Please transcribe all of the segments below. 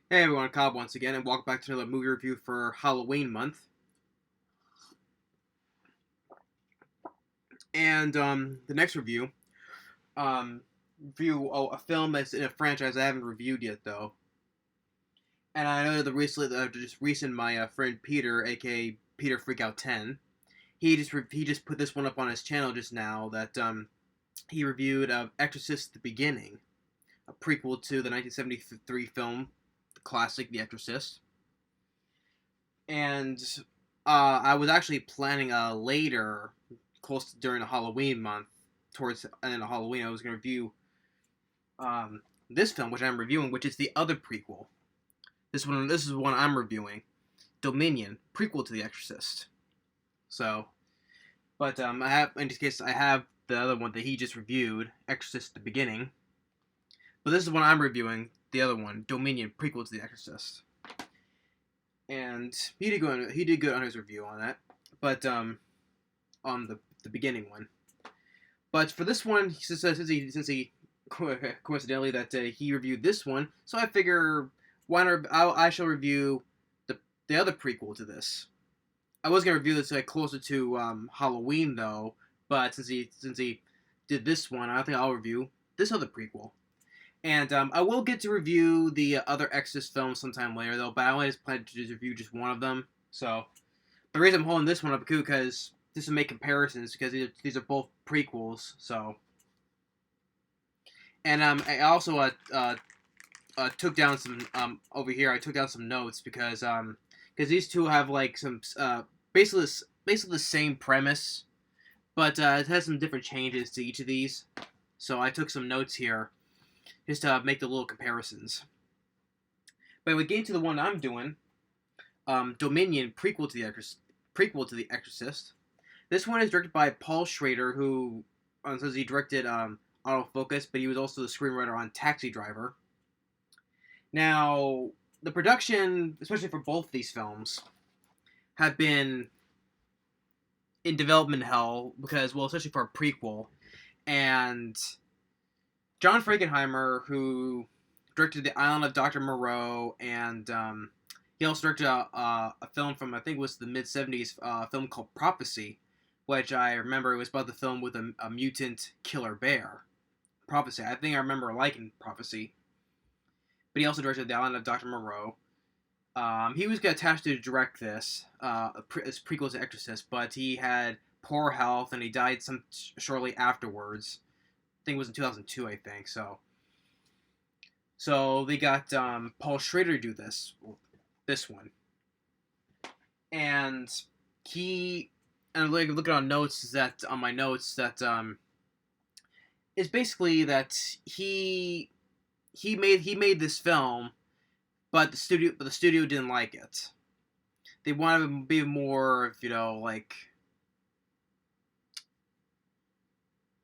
Hey everyone, Cobb once again, and welcome back to another movie review for Halloween month. And the next review a film that's in a franchise I haven't reviewed yet though. And I know just recent my friend Peter, aka Peter Freakout 10, he just put this one up on his channel just now that he reviewed Exorcist: The Beginning, a prequel to the 1973 film, the classic The Exorcist. And I was actually planning later, close to, during the Halloween month, towards the end of Halloween, I was going to review this film, which I'm reviewing, which is the other prequel. This is one I'm reviewing, Dominion, prequel to The Exorcist. So, but I have in this case I have the other one that he just reviewed, Exorcist: The Beginning. But this is one I'm reviewing, the other one, Dominion, prequel to The Exorcist. And he did good on his review on that, but on the beginning one. But for this one, since he coincidentally that he reviewed this one, so I figure why not I shall review the other prequel to this. I was gonna review this closer to Halloween though, but since he did this one, I think I'll review this other prequel. And I will get to review the other Exorcist films sometime later, though, but I only just plan to just review just one of them. So, the reason I'm holding this one up is because just to make comparisons, because these are both prequels, so. And I also took down some, over here, I took down some notes because these two have, like, some, basically the same premise, but it has some different changes to each of these. So I took some notes here just to make the little comparisons. But we get to the one I'm doing, Dominion, prequel to the Exorcist. This one is directed by Paul Schrader, who says he directed Autofocus, but he was also the screenwriter on Taxi Driver. Now, the production, especially for both these films, have been in development hell because, well, especially for a prequel, and John Frankenheimer, who directed The Island of Dr. Moreau, and he also directed a film from, I think it was the mid-70s, film called Prophecy, which I remember it was about the film with a mutant killer bear. Prophecy. I think I remember liking Prophecy. But he also directed The Island of Dr. Moreau. He was attached to direct this, as prequel to Exorcist, but he had poor health and he died shortly afterwards. I think it was in 2002, I think. So they got Paul Schrader to do this one, and looking on notes that on my notes that is basically that he made this film, but the studio didn't like it. They wanted to be more, like,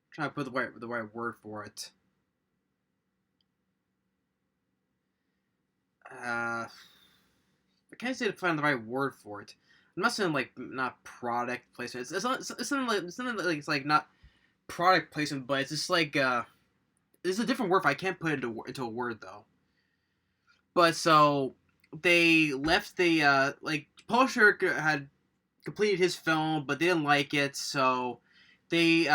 I'm trying to put the right word for it. I can't say to find the right word for it. I'm not saying like not product placement. It's something like it's like not product placement, but it's just like it's a different word. I can't put it into a word though. But so they left the like Paul Schrader had completed his film, but they didn't like it, so they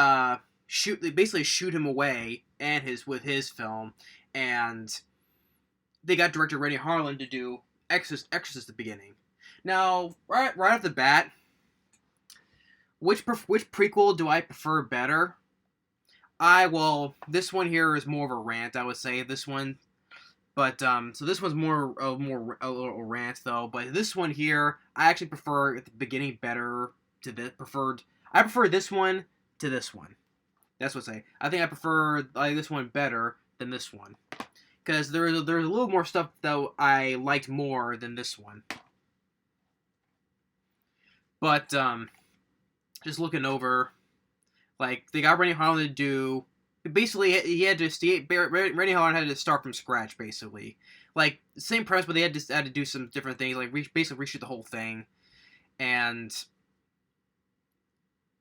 they basically shoot him away and his film, and they got director Rennie Harlan to do Exorcist: The Beginning. Now, right off the bat, which prequel do I prefer better? This one here is more of a rant, I would say. This one, but so this one's more a little rant though. But this one here, I actually prefer at the beginning better to this. I prefer this one to this one. That's what I say. I think I prefer this one better than this one, because there's a little more stuff that I liked more than this one. But just looking over, like they got Rennie Harlan to do. Basically, Rennie Harlan had to start from scratch, basically. Like same premise, but they had to do some different things, like basically reshoot the whole thing, and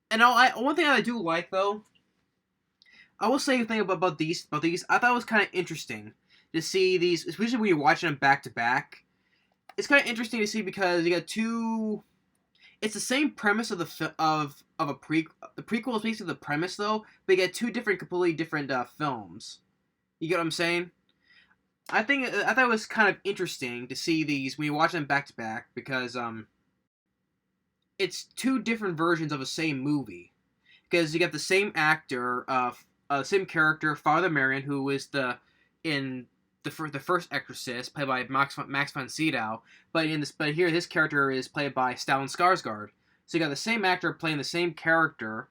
one thing I do like though, I will say a thing about these. I thought it was kind of interesting to see these, especially when you're watching them back to back. It's kind of interesting to see because you got two. It's the same premise of of a prequel. The prequel is basically the premise though, but you get two completely different films. You get what I'm saying? I thought it was kind of interesting to see these when you watch them back to back because it's two different versions of the same movie. Because you got the same actor, same character, Father Marion, who is in the first Exorcist, played by Max von Sydow, but here his character is played by Stellan Skarsgard. So you got the same actor playing the same character,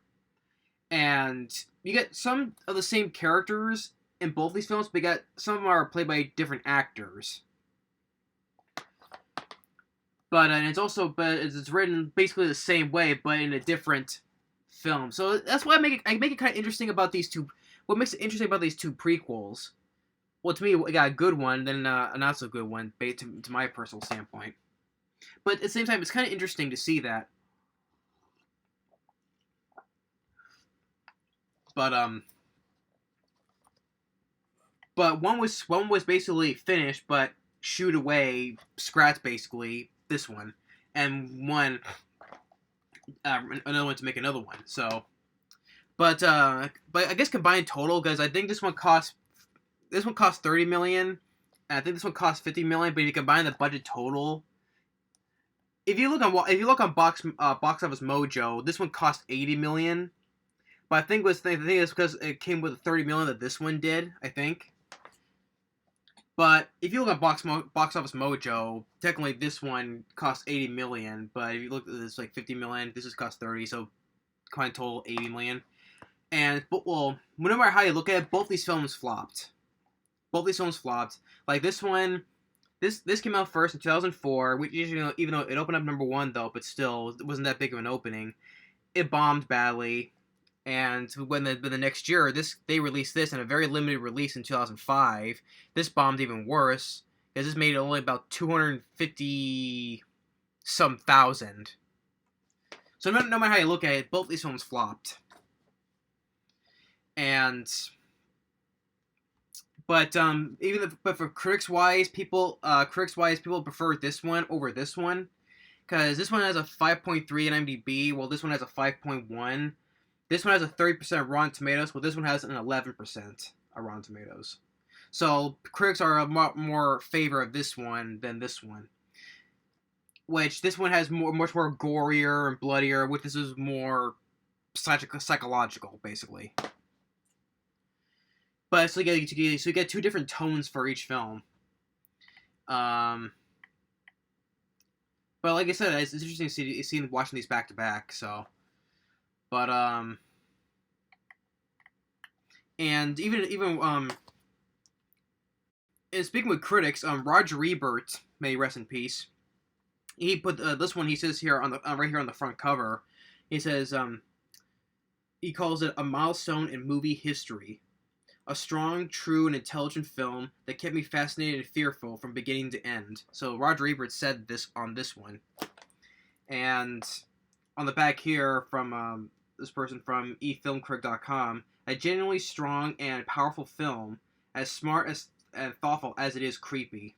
and you get some of the same characters in both these films, but you got some of them are played by different actors. But it's written basically the same way, but in a different film. So that's why I make it kind of interesting about these two. What makes it interesting about these two prequels? Well, to me, we got a good one, then a not so good one, to my personal standpoint. But at the same time, it's kind of interesting to see that. But one was basically finished, but shoot away, scratch basically this one, and another one to make another one. So, but I guess combined total, because I think this one cost $30 million, and I think this one cost $50 million. But if you combine the budget total, if you look on box office Mojo, this one cost $80 million. But I think it's because it came with $30 million that this one did. I think. But if you look at box office Mojo, technically this one cost $80 million. But if you look at this, like $50 million, this has cost $30, so combined total $80 million. No matter how you look at it, both these films flopped. Like this one, this came out first in 2004, which even though it opened up number one though, but still it wasn't that big of an opening. It bombed badly. And when the next year, they released this in a very limited release in 2005. This bombed even worse because this made only about 250 some thousand. So no matter how you look at it, both these films flopped. But for critics wise, people prefer this one over this one because this one has a 5.3 in IMDb, while this one has a 5.1. This one has a 30% Rotten Tomatoes, while this one has an 11% Rotten Tomatoes. So critics are a lot more favor of this one than this one. Which this one has much more gorier and bloodier, which this is more psychological, basically. But so you get two different tones for each film. But like I said, it's interesting to see watching these back to back. So. But and even and speaking with critics, Roger Ebert, may rest in peace. He put this one. He says here on the right here on the front cover, he says he calls it a milestone in movie history, a strong, true, and intelligent film that kept me fascinated and fearful from beginning to end. So Roger Ebert said this on this one, and on the back here from this person from efilmcritic.com, a genuinely strong and powerful film, as smart as and thoughtful as it is creepy.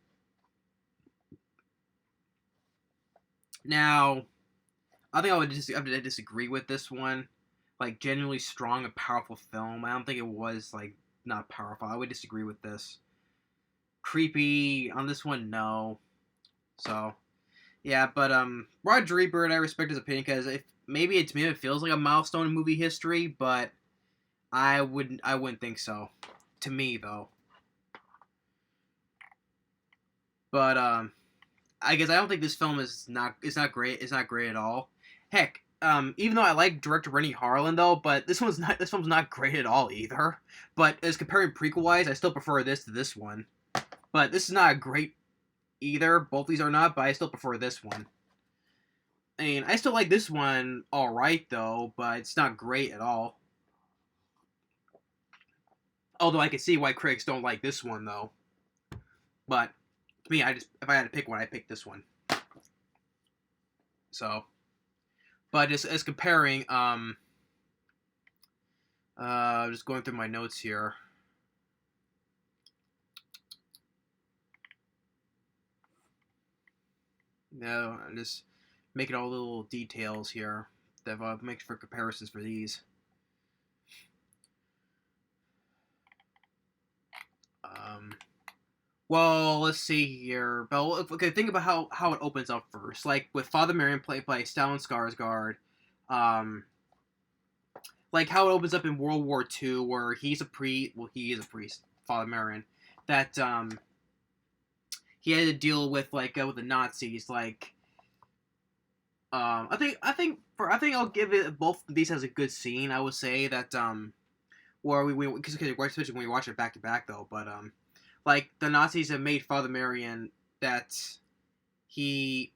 Now, I think I would disagree with this one. Like, genuinely strong and powerful film. I don't think it was, like, not powerful. I would disagree with this. Creepy on this one, no. So, yeah, but Roger Ebert, I respect his opinion because maybe to me it feels like a milestone in movie history, but I wouldn't think so. To me, though. But I guess I don't think this film is not great. It's not great at all. Heck, even though I like director Renny Harlin though, but this film's not great at all either. But as comparing prequel wise, I still prefer this to this one. But this is not great either. Both these are not, but I still prefer this one. I mean, I still like this one alright though, but it's not great at all. Although I can see why critics don't like this one though. But to me, if I had to pick one, I'd pick this one. So, but as comparing, just going through my notes here. I'm just making all the little details here that make for comparisons for these. Well, let's see here. But okay, think about how it opens up first. Like with Father Marion played by Stellan Skarsgard. Like how it opens up in World War II, where he's a priest. Well, he is a priest, Father Marion. That he had to deal with with the Nazis. Like I think I'll give it both of these as a good scene. I would say that where we because especially when we watch it back to back though, but like the Nazis have made Father Marion that he,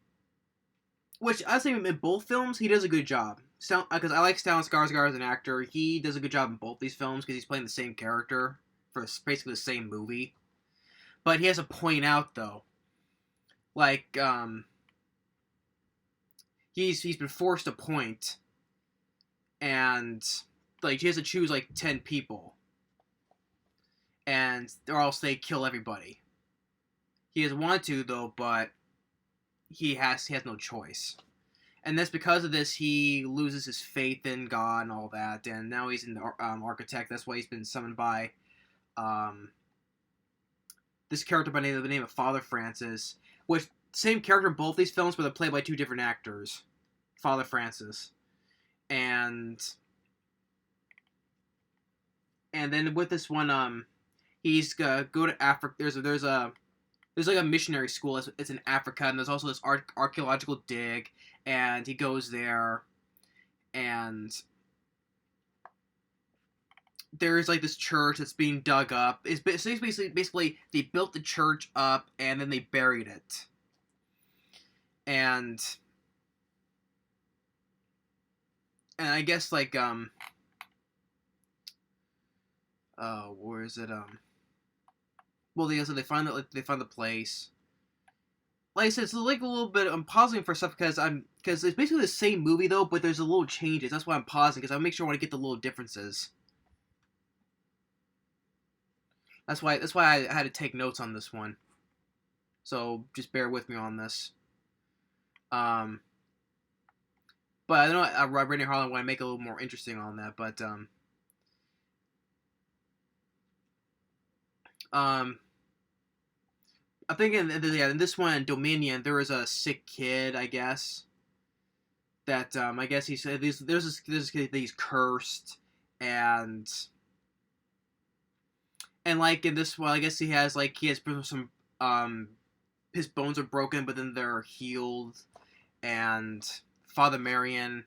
which I think in both films he does a good job. Because I like Stellan Skarsgård as an actor, he does a good job in both these films because he's playing the same character for basically the same movie. But he has to point out though, like he's been forced to point, and like he has to choose like 10 people, and or else they kill everybody. He has wanted to though, but he has no choice. And that's because of this, he loses his faith in God and all that, and now he's an architect. That's why he's been summoned by this character by the name of Father Francis, which same character in both these films, but they're played by two different actors. Father Francis, and then with this one, he's go to Africa. There's like a missionary school. It's in Africa, and there's also this archaeological dig, and he goes there, and there's like this church that's being dug up. It's basically they built the church up and then they buried it, and I guess like where is it well they find the place. Like I said, it's like a little bit. I'm pausing for stuff because it's basically the same movie though, but there's a little changes. That's why I'm pausing because I make sure I want to get the little differences. That's why I had to take notes on this one. So just bear with me on this. But I know Rennie Harlan want to make it a little more interesting on that, but I think in this one, Dominion, there was a sick kid, I guess. That I guess he said there's this kid that he's cursed, and like in this one, I guess he has some his bones are broken, but then they're healed, and Father Marion,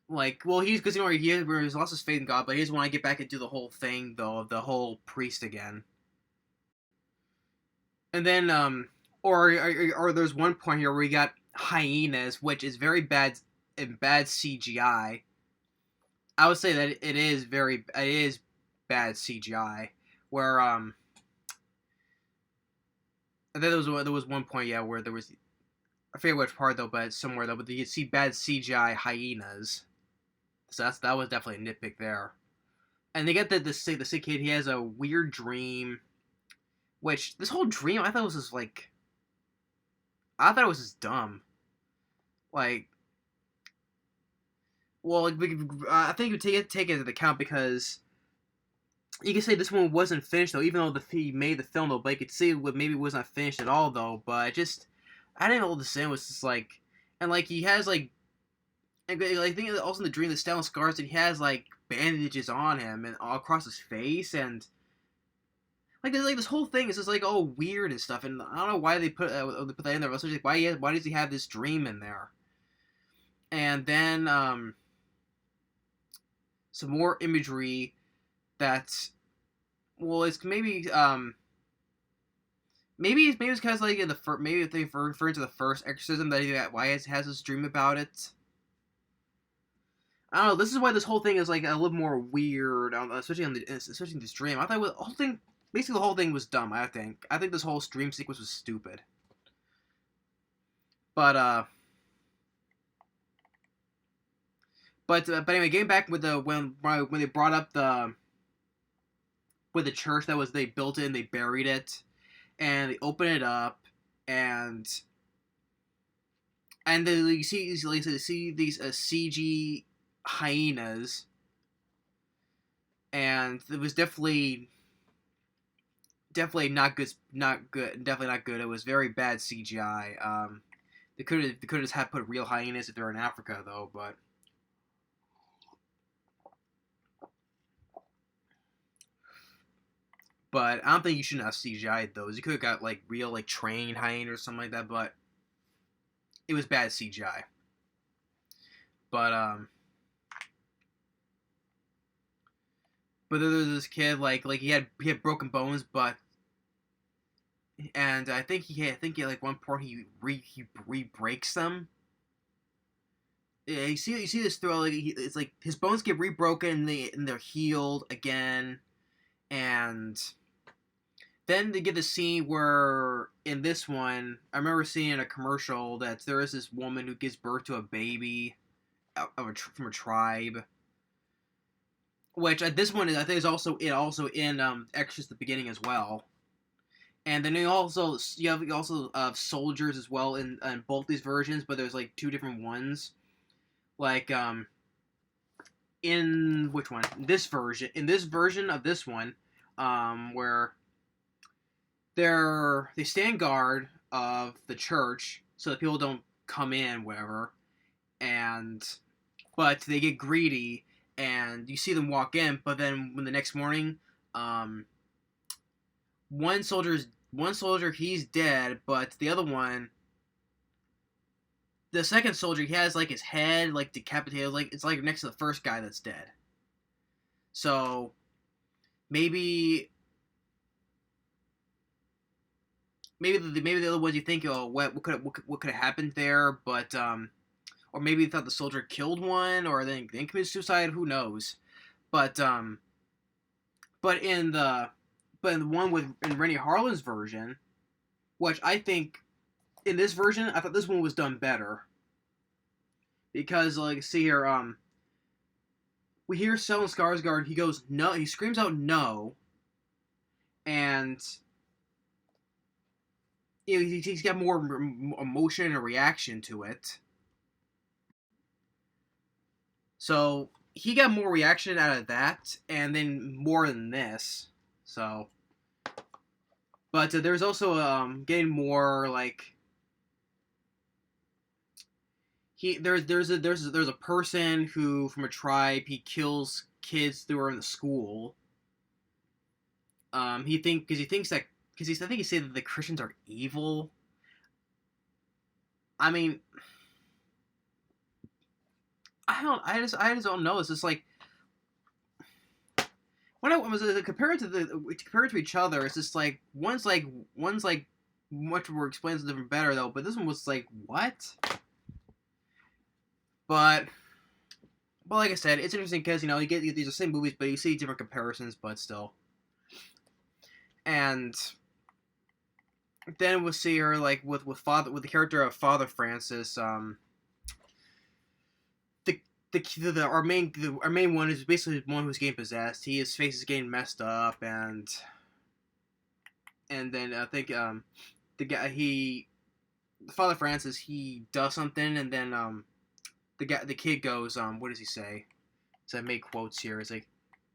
like, well, he's because he's lost his faith in God, but he doesn't want to get back and do the whole thing though of the whole priest again. And then, or there's one point here where we got hyenas, which is very bad CGI. I would say that it is bad CGI. Where and then there was one point where there was, I forget which part though, but somewhere though, but you see bad CGI hyenas. So that was definitely a nitpick there. And they get the sick kid. He has a weird dream. Which, this whole dream, I thought it was just, I thought it was just dumb. Like, well, I think you take it into account because you can say this one wasn't finished, though, even though he made the film, though, but you could see maybe it was not finished at all, though, but I didn't know what to say. It was just, and, he has, I think also in the dream, the Stellan Skarsgård, he has, bandages on him and all across his face, and this whole thing is just all weird and stuff, and I don't know why they put that in there. Especially why does he have this dream in there? And then some more imagery that's, well, it's maybe maybe it's because in the maybe if they refer to the first Exorcism that why it has this dream about it. I don't know. This is why this whole thing is a little more weird, especially in this dream. I thought the whole thing. Basically, the whole thing was dumb, I think. I think this whole stream sequence was stupid. But anyway, getting back with when they brought up with the church they built it and they buried it, and they open it up, and and then you see these CG hyenas, and it was definitely not good, definitely not good. It was very bad CGI. They could have just had put real hyenas if they're in Africa though, but I don't think you shouldn't have CGI'd those. You could have got like real like trained hyenas or something like that, but it was bad CGI. But but there's this kid like he had broken bones, but and I think he like one point he breaks them. Yeah, you see this throw like it's like his bones get rebroken and they're healed again, and then they get the scene where in this one I remember seeing in a commercial that there is this woman who gives birth to a baby from a tribe, which this one I think is also in Exorcist the beginning as well. And then you also soldiers as well in both these versions, but there's like two different ones. Like in which one? In this version of this one, where they stand guard of the church so that people don't come in, whatever. And but they get greedy, and you see them walk in. But then when the next morning, um, one soldier he's dead, but the other one, the second soldier, he has like his head like decapitated, like it's like next to the first guy that's dead. So maybe maybe the other ones you think, oh, what could have happened there, but or maybe they thought the soldier killed one, or then committed suicide. Who knows? But but in the one in Rennie Harlan's version, which I think in this version, I thought this one was done better because like see here, we hear Stellan Skarsgard. He goes no. He screams out no, and he's got more emotion and reaction to it. So he got more reaction out of that, and then more than this. So, but there's also getting more like there's a person who from a tribe he kills kids who are in the school. Because he thinks that I think he said that the Christians are evil. I mean, I just don't know. It's just like when I was compared to each other, it's just like one's much more explains different better though, but this one was like what? But like I said, it's interesting because you get these are the same movies, but you see different comparisons, but still. And then we'll see her like with the character of Father Francis. Our main one is basically one who's getting possessed. His face is getting messed up, and then I think Father Francis he does something, and then the kid goes what does he say? So I make quotes here. It's like,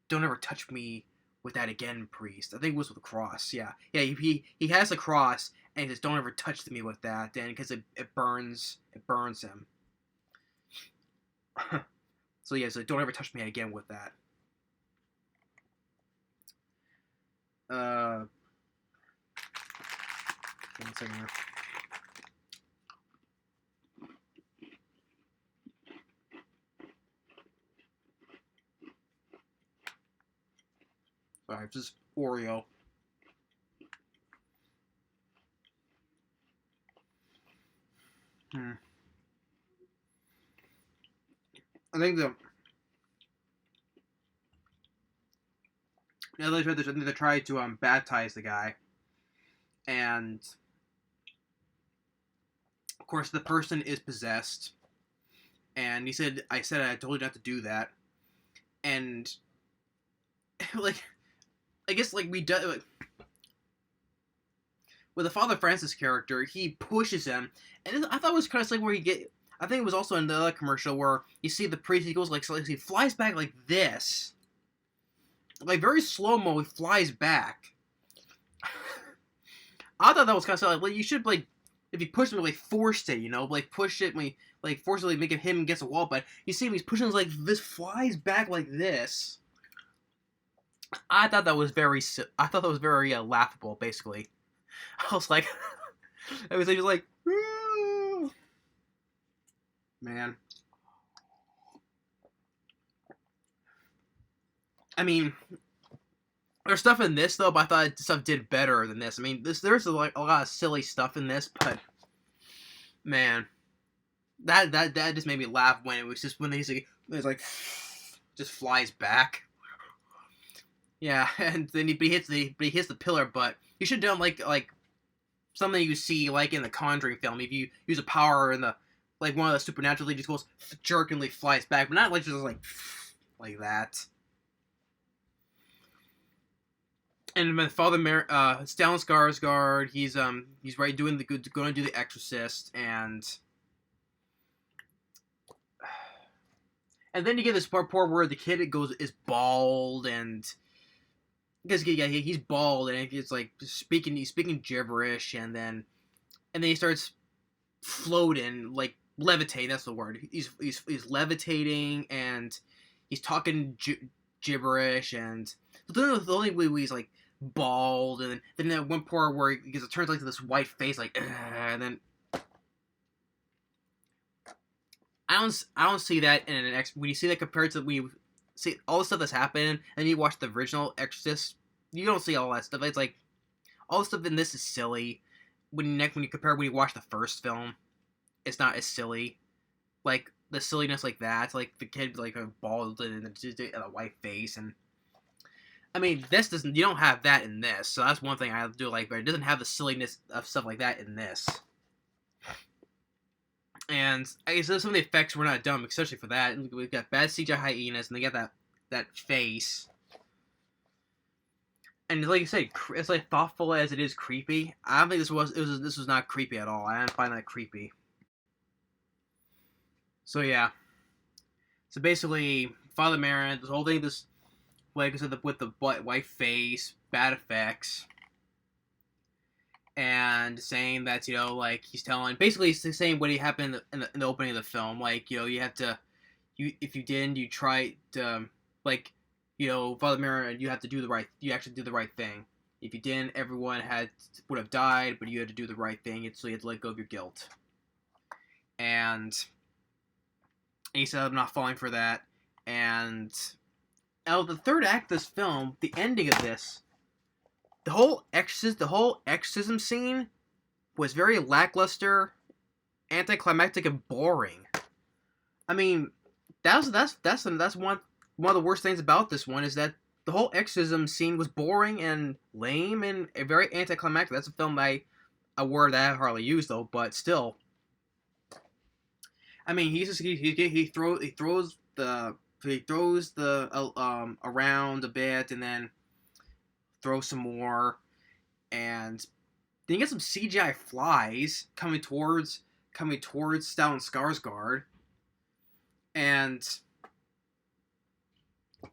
"Don't ever touch me with that again, priest." I think it was with a cross. Yeah. He has a cross, and he says, "Don't ever touch me with that," and because it burns him. So yeah, so don't ever touch me again with that. One second here. Sorry, just Oreo. I think they tried to baptize the guy, and of course the person is possessed, and he said, I told you not to do that," and like I guess like we do. with the Father Francis character, he pushes him, and I thought it was kind of like where he get. I think it was also in the other commercial where you see the priest. He goes like he flies back like this, like very slow mo. He flies back. I thought that was kind of like you should like if you push him like forced it, like push it when like forcibly make him against a wall. But you see him, he's pushing like this, flies back like this. I thought that was very laughable. Basically, I was like, I was like, ooh. Man. I mean, there's stuff in this though, but I thought stuff did better than this. I mean, there's like a lot of silly stuff in this, but man, that just made me laugh when it was just when he's like just flies back. Yeah, and then he hits the pillar, but you should have done like something you see like in the Conjuring film. If you use a power in the like one of the supernatural, he just goes jerkingly flies back, but not like just like that. And then Father Stellan Skarsgard, he's right going to do the Exorcist, and then you get this part where the kid is bald, and because he's bald, and he's like he's speaking gibberish, and then he starts floating, like levitating. That's the word. He's levitating, and he's talking gibberish, and the only way he's like bald, and then that one part where he turns like to this white face, like, and then I don't see that in an when you see that compared to when you see all the stuff that's happening, and you watch the original Exorcist, you don't see all that stuff. It's like all the stuff in this is silly. When you compare when you watch the first film, it's not as silly. Like the silliness like that, like the kid like a bald and a white face, and I mean this doesn't. You don't have that in this, so that's one thing I do like. But it doesn't have the silliness of stuff like that in this. And I guess some of the effects were not dumb, especially for that. We've got bad CGI hyenas, and they got that face. And like I said, it's like thoughtful as it is creepy. I don't think this was not creepy at all. I didn't find that creepy. So yeah. So basically, Father Merrin, this whole thing, this like I said, with the white face, bad effects, and saying that like he's telling basically he's saying what happened in the opening of the film, like you have to if you didn't, you try to like Father Merrin, you have to do the right, you actually do the right thing. If you didn't, everyone would have died, but you had to do the right thing, so you had to let go of your guilt. And he said, I'm not falling for that. And out of the third act of this film, the ending of this, the whole exorcism scene was very lackluster, anticlimactic, and boring. I mean, that's one of the worst things about this one, is that the whole exorcism scene was boring and lame and very anticlimactic. That's a film a word that I hardly use though, but still. I mean, he throws the around a bit, and then throws some more, and then you get some CGI flies coming towards Stellan Skarsgård, and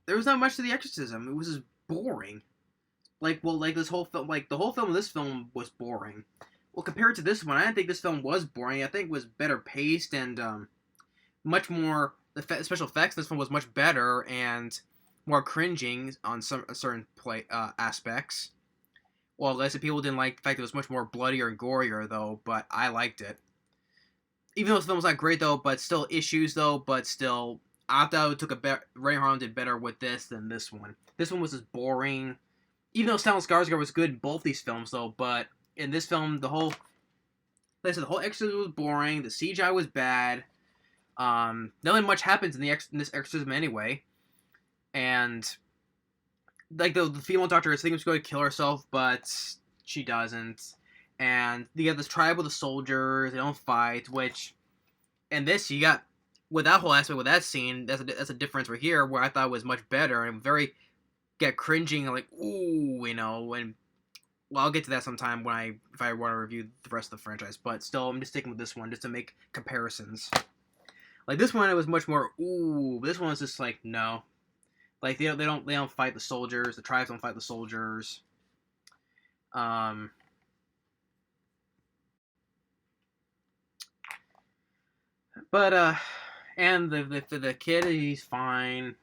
there was not much to the exorcism. It was just boring. This whole film, the whole film of this film was boring. Well, compared to this one, I didn't think this film was boring. I think it was better paced and much more. The special effects in this one was much better and more cringing on some certain aspects. Well, less people didn't like the fact that it was much more bloodier and gorier, though. But I liked it. Even though this film was not great, though, but still issues, though. But still, I thought it took Ray Harlan did better with this than this one. This one was just boring. Even though Stellan Skarsgård was good in both these films, though, but in this film, the whole exorcism was boring. The CGI was bad. Nothing much happens in this exorcism anyway, and like the female doctor is thinking she's going to kill herself, but she doesn't. And you have this tribe with the soldiers. They don't fight, which in this you got with that whole aspect with that scene. That's a difference right here, where I thought was much better and very get cringing, like ooh, and Well, I'll get to that sometime if I want to review the rest of the franchise. But still, I'm just sticking with this one just to make comparisons. Like this one, it was much more ooh. But this one was just like no. Like they don't fight the soldiers. The tribes don't fight the soldiers. But and the kid, he's fine.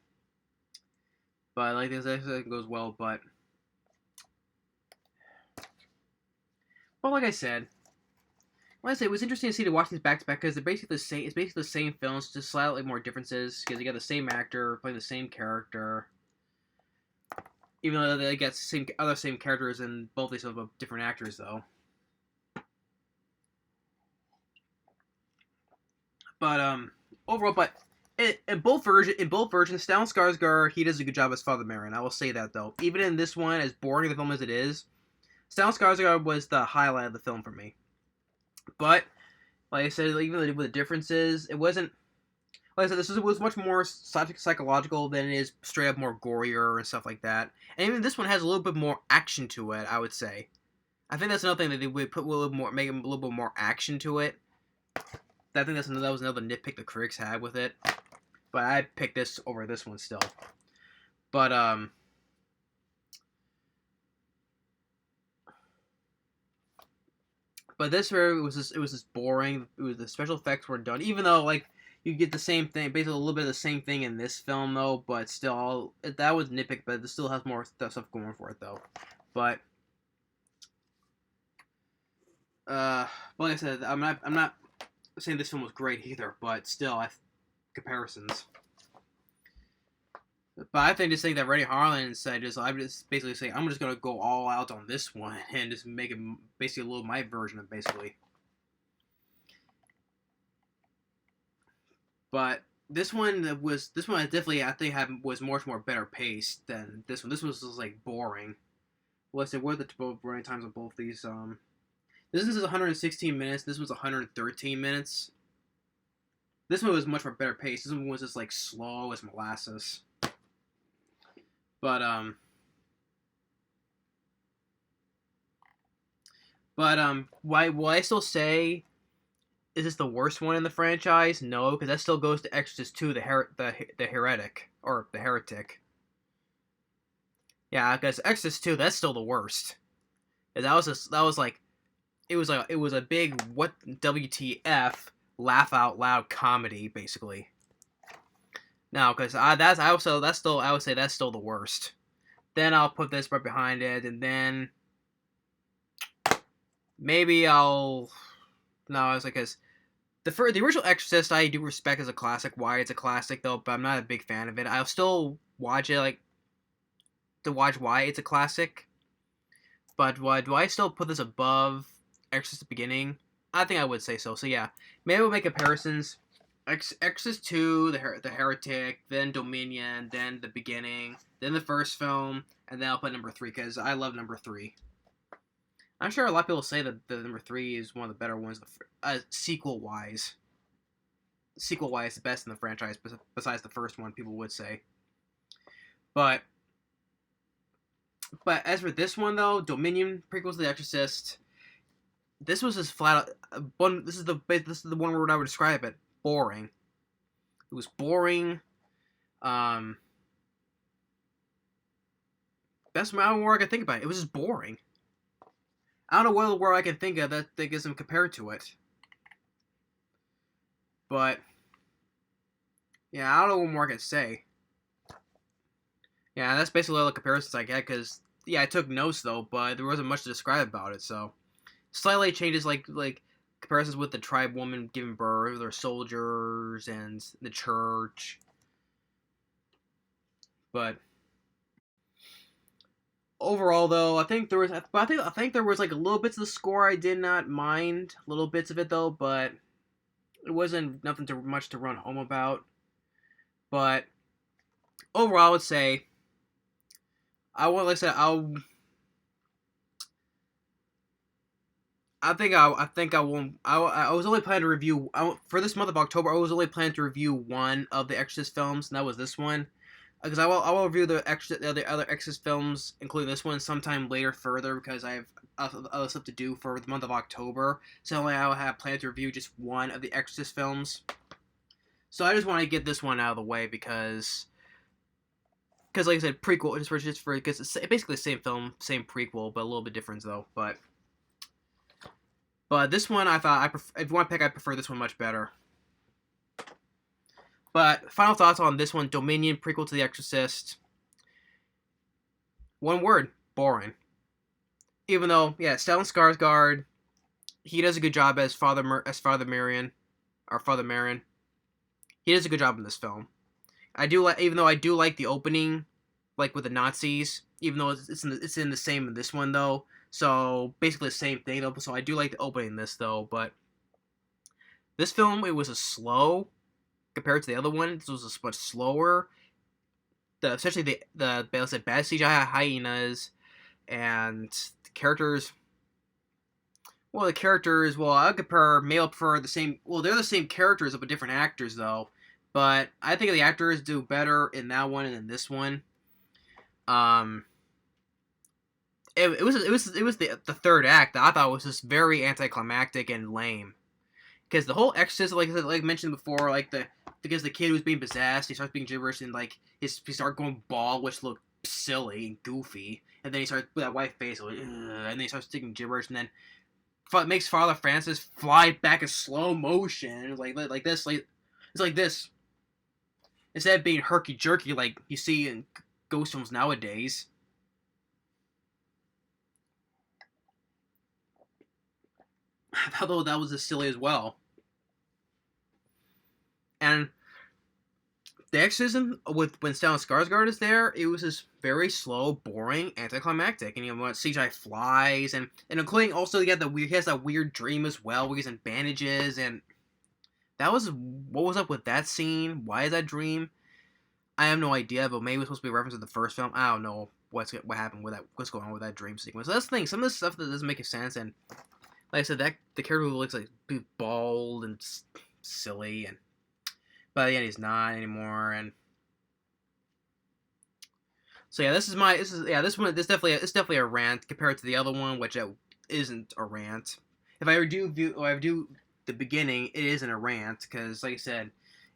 But like this goes well. But like I said, it was interesting to see to watch these back to back because they're basically the same. It's basically the same films, just slightly more differences because you got the same actor playing the same character. Even though they got same characters in both these of different actors, though. But overall, in both versions, Stellan Skarsgard, he does a good job as Father Merrin. I will say that though. Even in this one, as boring the film as it is, Stellan Skarsgard was the highlight of the film for me. But like I said, even with the differences, it wasn't. Like I said, this was much more psychological than it is straight up more gorier and stuff like that. And even this one has a little bit more action to it, I would say. I think that's another thing that they would put a little more, make a little bit more action to it. I think that was another nitpick the critics had with it. But I picked this over this one still. But this it was just boring. The special effects were done, even though like you get the same thing, basically a little bit of the same thing in this film though. But still, that was nitpick. But it still has more stuff going for it though. But like I said, I'm not saying this film was great either. But still, comparisons. But I think just saying that Rennie Harlan said I'm just basically saying I'm just gonna go all out on this one and just make it basically a little my version of basically. But this one I definitely I think was much more better paced than this one. This was just like boring. Let's say what are the running times of both these? This is 116 minutes. This was 113 minutes. This one was much more better paced. This one was just like slow as molasses. But why will I still say is this the worst one in the franchise? No, because that still goes to Exorcist 2, the heretic or the heretic. Yeah, because Exorcist 2, that's still the worst. That was like it was a big what WTF laugh out loud comedy basically. Now, because I would say that's still the worst. Then I'll put this right behind it, and then maybe I'll. No, I was like, because the original Exorcist I do respect as a classic. Why it's a classic though, but I'm not a big fan of it. I'll still watch it to watch why it's a classic. But do I still put this above Exorcist the beginning? I think I would say so. So yeah, maybe we'll make comparisons. Exorcist 2, the Heretic, then Dominion, then the beginning, then the first film, and then I'll put number 3 because I love number 3. I'm sure a lot of people say that the number 3 is one of the better ones, sequel-wise. Sequel-wise, the best in the franchise, besides the first one, people would say. But as for this one, though, Dominion, prequels to The Exorcist, this was just flat out, this is the one word I would describe it. Boring. It was boring. That's my own word I can think about it. It was just boring. I don't know what other word I can think of that gets them compared to it. But yeah, I don't know what more I can say. Yeah, that's basically all the comparisons I get. Because yeah, I took notes though, but there wasn't much to describe about it. So slightly changes like comparisons with the tribe woman giving birth, their soldiers, and the church. But overall, though, I think there was like a little bits of the score I did not mind, little bits of it though, but it wasn't nothing too much to run home about. But overall, I would say I was only planning to review for this month of October. I was only planning to review one of the Exorcist films, and that was this one. because I will review the other Exorcist films, including this one, sometime later further, because I have other stuff to do for the month of October. So I will have planned to review just one of the Exorcist films. So I just want to get this one out of the way because like I said, prequel just for because it's basically the same film, same prequel, but a little bit different though. But this one I thought if you want to pick, I prefer this one much better. But final thoughts on this one: Dominion, prequel to The Exorcist. One word: boring. Even though, yeah, Stellan Skarsgard, he does a good job as Father Marion, or Father Marin. He does a good job in this film. Even though I do like the opening, like with the Nazis, even though it's in the same in this one though. So basically the same thing though. So I do like the opening in this though, but this film, it was a slow compared to the other one. This was a much slower. Especially the bad CGI hyenas and the characters. Well, I prefer the same. Well, they're the same characters but different actors though. But I think the actors do better in that one than in this one. It was the third act that I thought was just very anticlimactic and lame. Because the whole Exorcist, like I mentioned before, because the kid was being possessed, he starts being gibberish, and he started going bald, which looked silly and goofy, and then he starts with that white face, and then he starts speaking gibberish, and then makes Father Francis fly back in slow motion, like this, it's like this, instead of being herky jerky like you see in ghost films nowadays. Although that was as silly as well. And the Exorcism, when Stellan Skarsgård is there, it was just very slow, boring, anticlimactic. And CGI flies, and including also he has that weird dream as well, where he's in bandages, and what was up with that scene? Why is that dream? I have no idea, but maybe it was supposed to be a reference to the first film. I don't know what happened with that. What's going on with that dream sequence? So that's the thing. Some of the stuff that doesn't make sense, and like I said, that the character looks like bald and silly, and by the end he's not anymore. And so yeah, this definitely a rant compared to the other one, which isn't a rant. If I do the beginning, it isn't a rant because, like I said,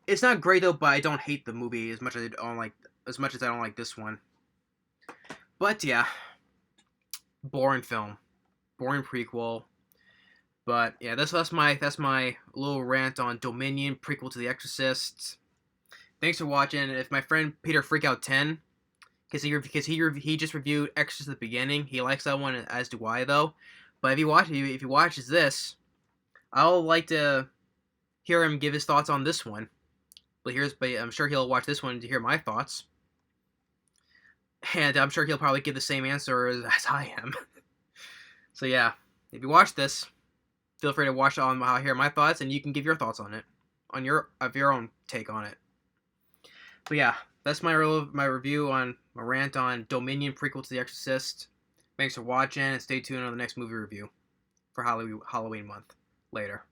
it's not great though. But I don't hate the movie as much as I don't like this one. But yeah, boring film, boring prequel. But yeah, that's my little rant on Dominion, prequel to The Exorcist. Thanks for watching. If my friend Peter Freakout 10, because he just reviewed Exorcist at the beginning, he likes that one, as do I though. But if he watches this, I'll like to hear him give his thoughts on this one. But I'm sure he'll watch this one to hear my thoughts, and I'm sure he'll probably give the same answer as I am. So yeah, if you watch this, feel free to watch on how I hear my thoughts, and you can give your thoughts on it, on your own take on it. But yeah, that's my review on my rant on Dominion, prequel to The Exorcist. Thanks for watching, and stay tuned on the next movie review for Halloween month. Later.